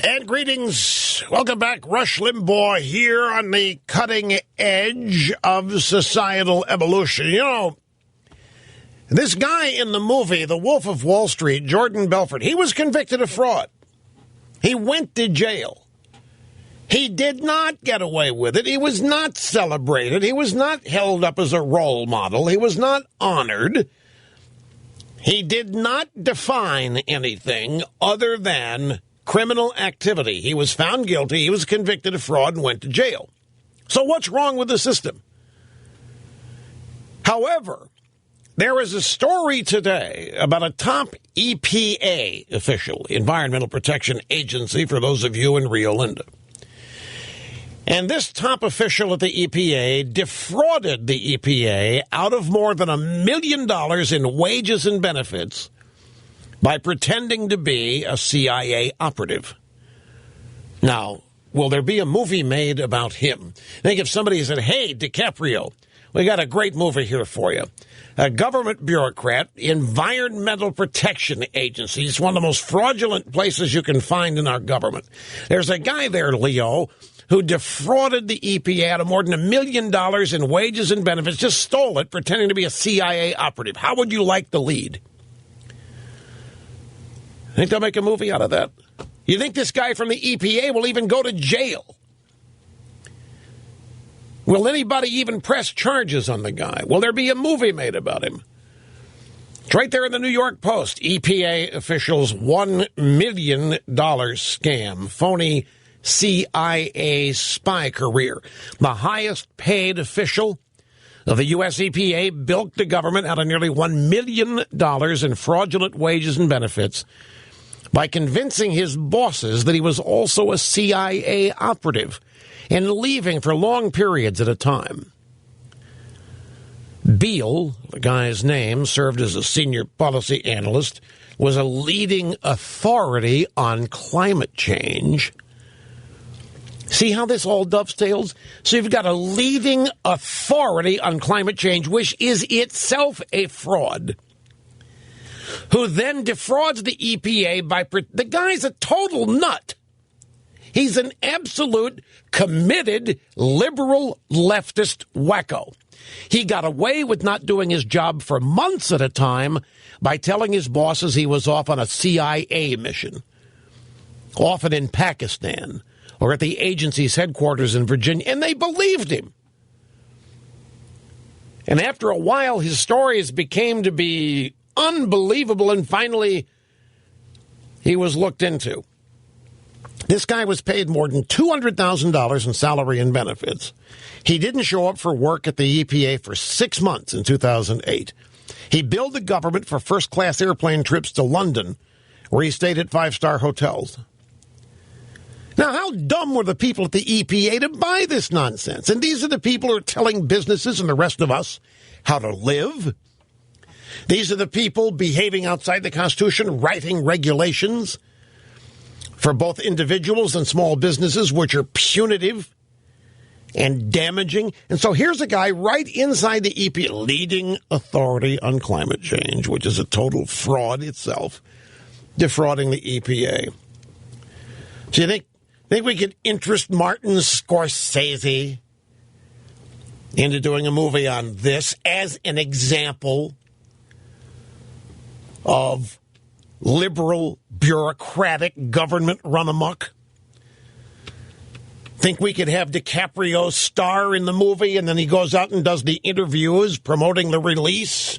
And greetings. Welcome back. Rush Limbaugh here on the cutting edge of societal evolution. You know, this guy in the movie, The Wolf of Wall Street, Jordan Belfort, he was convicted of fraud. He went to jail. He did not get away with it. He was not celebrated. He was not held up as a role model. He was not honored. He did not define anything other than criminal activity. He was found guilty. He was convicted of fraud and went to jail. So what's wrong with the system? However, there is a story today about a top EPA official, Environmental Protection Agency, for those of you in Rio Linda. And this top official at the EPA defrauded the EPA out of more than $1 million in wages and benefits by pretending to be a CIA operative. Now, will there be a movie made about him? I think if somebody said, hey, DiCaprio, we got a great movie here for you. A government bureaucrat, Environmental Protection Agency. It's one of the most fraudulent places you can find in our government. There's a guy there, Leo, who defrauded the EPA out of more than $1 million in wages and benefits, just stole it, pretending to be a CIA operative. How would you like the lead? Think they'll make a movie out of that? You think this guy from the EPA will even go to jail? Will anybody even press charges on the guy? Will there be a movie made about him? It's right there in the New York Post. EPA officials' $1 million scam. Phony CIA spy career. The highest paid official of the U.S. EPA bilked the government out of nearly $1 million in fraudulent wages and benefits by convincing his bosses that he was also a CIA operative and leaving for long periods at a time. Beale, the guy's name, served as a senior policy analyst, was a leading authority on climate change. See how this all dovetails? So you've got a leading authority on climate change, which is itself a fraud, who then defrauds the EPA by... The guy's a total nut. He's an absolute committed liberal leftist wacko. He got away with not doing his job for months at a time by telling his bosses he was off on a CIA mission, often in Pakistan, or at the agency's headquarters in Virginia, and they believed him. And after a while, his stories became to be unbelievable, and finally, he was looked into. This guy was paid more than $200,000 in salary and benefits. He didn't show up for work at the EPA for 6 months in 2008. He billed the government for first-class airplane trips to London, where he stayed at five-star hotels. Now, how dumb were the people at the EPA to buy this nonsense? And these are the people who are telling businesses and the rest of us how to live. These are the people behaving outside the Constitution, writing regulations for both individuals and small businesses, which are punitive and damaging. And so here's a guy right inside the EPA, leading authority on climate change, which is a total fraud itself, defrauding the EPA. So you think we could interest Martin Scorsese into doing a movie on this as an example of liberal, bureaucratic government run amok? Think we could have DiCaprio star in the movie, and then he goes out and does the interviews promoting the release,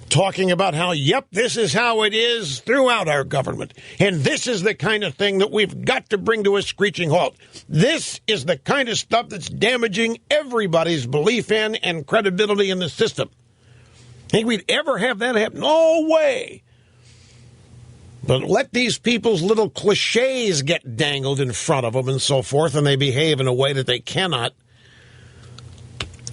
talking about how, yep, this is how it is throughout our government, and this is the kind of thing that we've got to bring to a screeching halt. This is the kind of stuff that's damaging everybody's belief in and credibility in the system. Think we'd ever have that happen? No way. But let these people's little cliches get dangled in front of them and so forth, and they behave in a way that they cannot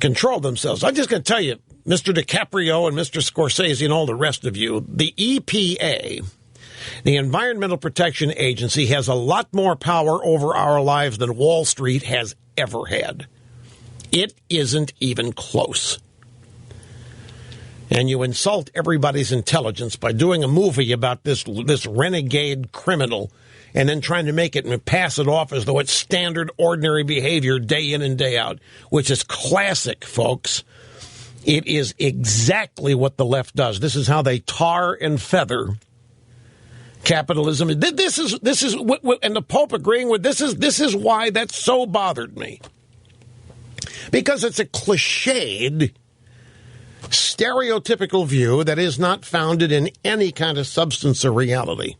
control themselves. I'm just going to tell you, Mr. DiCaprio and Mr. Scorsese and all the rest of you, the EPA, the Environmental Protection Agency, has a lot more power over our lives than Wall Street has ever had. It isn't even close. And you insult everybody's intelligence by doing a movie about this renegade criminal and then trying to make it and pass it off as though it's standard, ordinary behavior day in and day out, which is classic, folks. It is exactly what the left does. This is how they tar and feather capitalism. This is, and the Pope agreeing with this is why that so bothered me. Because it's a cliched, stereotypical view that is not founded in any kind of substance or reality.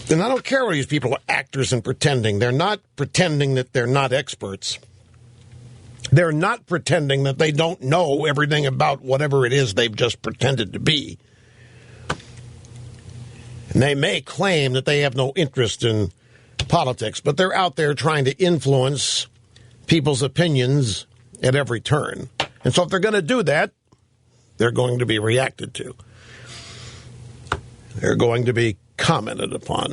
And I don't care whether these people are actors and pretending. They're not pretending that they're not experts. They're not pretending that they don't know everything about whatever it is they've just pretended to be. And they may claim that they have no interest in politics, but they're out there trying to influence people's opinions at every turn. And so if they're going to do that, they're going to be reacted to. They're going to be commented upon.